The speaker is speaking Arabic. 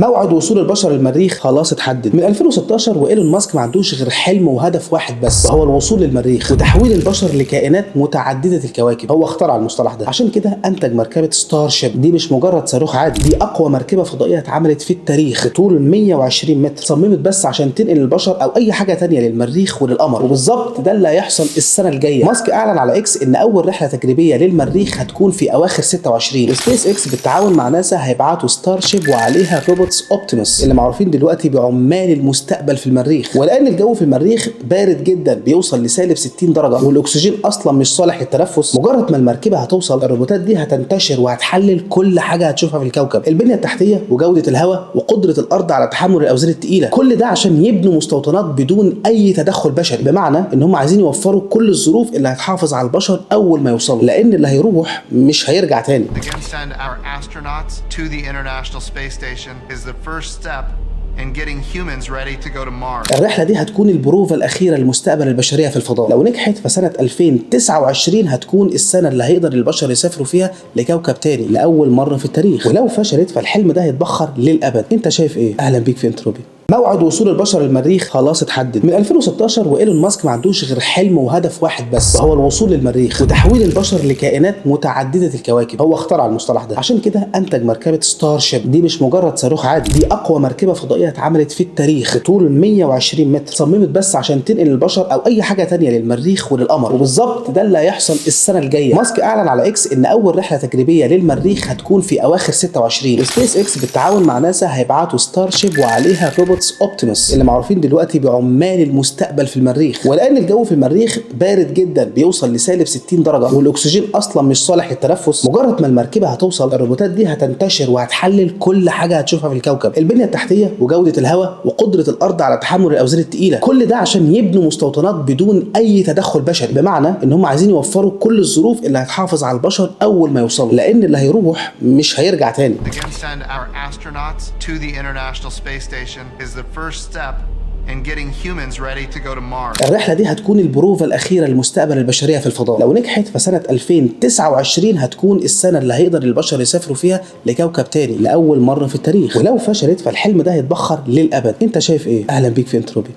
موعد وصول البشر للمريخ خلاص اتحدد من 2016، وايلون ماسك ما عندوش غير حلم وهدف واحد بس، وهو الوصول للمريخ وتحويل البشر لكائنات متعدده الكواكب. هو اخترع المصطلح ده، عشان كده انتج مركبه ستار شيب. دي مش مجرد صاروخ عادي، دي اقوى مركبه فضائيه اتعملت في التاريخ، بطول 120 متر، صممت بس عشان تنقل البشر او اي حاجه ثانيه للمريخ وللقمر. وبالظبط ده اللي هيحصل السنه الجايه. ماسك اعلن على اكس ان اول رحله تجريبيه للمريخ هتكون في اواخر 26. سبيس اكس بالتعاون مع ناسا هيبعتوا ستار شيب وعليها روبوتس اوبتيموس اللي معروفين دلوقتي بعمال المستقبل في المريخ. ولان الجو في المريخ بارد جدا، بيوصل لسالب 60 درجه، والاكسجين اصلا مش صالح للتنفس، مجرد ما المركبه هتوصل الروبوتات دي هتنتشر وهتحلل كل حاجه هتشوفها في الكوكب، البنيه التحتيه وجوده الهواء وقدره الارض على تحمل الاوزان الثقيله. كل ده عشان يبنوا مستوطنات بدون اي تدخل بشري، بمعنى ان هم عايزين يوفروا كل الظروف اللي هتحافظ على البشر اول ما يوصلوا، لان اللي هيروح مش هيرجع تاني. and getting humans ready to go to Mars. الرحلة دي هتكون البروفة الأخيرة لمستقبل البشرية في الفضاء. لو نجحت فسنة 2029 هتكون السنة اللي هيقدر البشر يسافروا فيها لكوكب تاني لأول مرة في التاريخ، ولو فشلت فالحلم ده هيتبخر للأبد. أنت شايف إيه؟ أهلا بيك في انتروبي. موعد وصول البشر للمريخ خلاص اتحدد من 2016، وايلون ماسك ما عندوش غير حلم وهدف واحد بس، وهو الوصول للمريخ وتحويل البشر لكائنات متعدده الكواكب. هو اخترع المصطلح ده، عشان كده انتج مركبه ستار شيب. دي مش مجرد صاروخ عادي، دي اقوى مركبه فضائيه اتعملت في التاريخ، بطول 120 متر، صممت بس عشان تنقل البشر او اي حاجه ثانيه للمريخ وللقمر. وبالظبط ده اللي هيحصل السنه الجايه. ماسك اعلن على اكس ان اول رحله تجريبيه للمريخ هتكون في اواخر 26. سبيس اكس بالتعاون مع ناسا هيبعتوا ستار شيب وعليها روبوتس اوبتيموس اللي معروفين دلوقتي بعمال المستقبل في المريخ. ولان الجو في المريخ بارد جدا، بيوصل لسالب 60 درجه، والاكسجين اصلا مش صالح للتنفس، مجرد ما المركبه هتوصل الروبوتات دي هتنتشر وهتحلل كل حاجه هتشوفها في الكوكب، البنيه التحتيه وجوده الهواء وقدره الارض على تحمل الاوزان الثقيله. كل ده عشان يبنوا مستوطنات بدون اي تدخل بشري، بمعنى ان هم عايزين يوفروا كل الظروف اللي هتحافظ على البشر اول ما يوصلوا، لان اللي هيروح مش هيرجع تاني. and getting humans ready to go to Mars. الرحلة دي هتكون البروفة الأخيرة لمستقبل البشرية في الفضاء. لو نجحت فسنة 2029 هتكون السنة اللي هيقدر البشر يسافروا فيها لكوكب تاني لأول مرة في التاريخ، ولو فشلت فالحلم ده هيتبخر للأبد. أنت شايف إيه؟ أهلا بيك في انتروبي.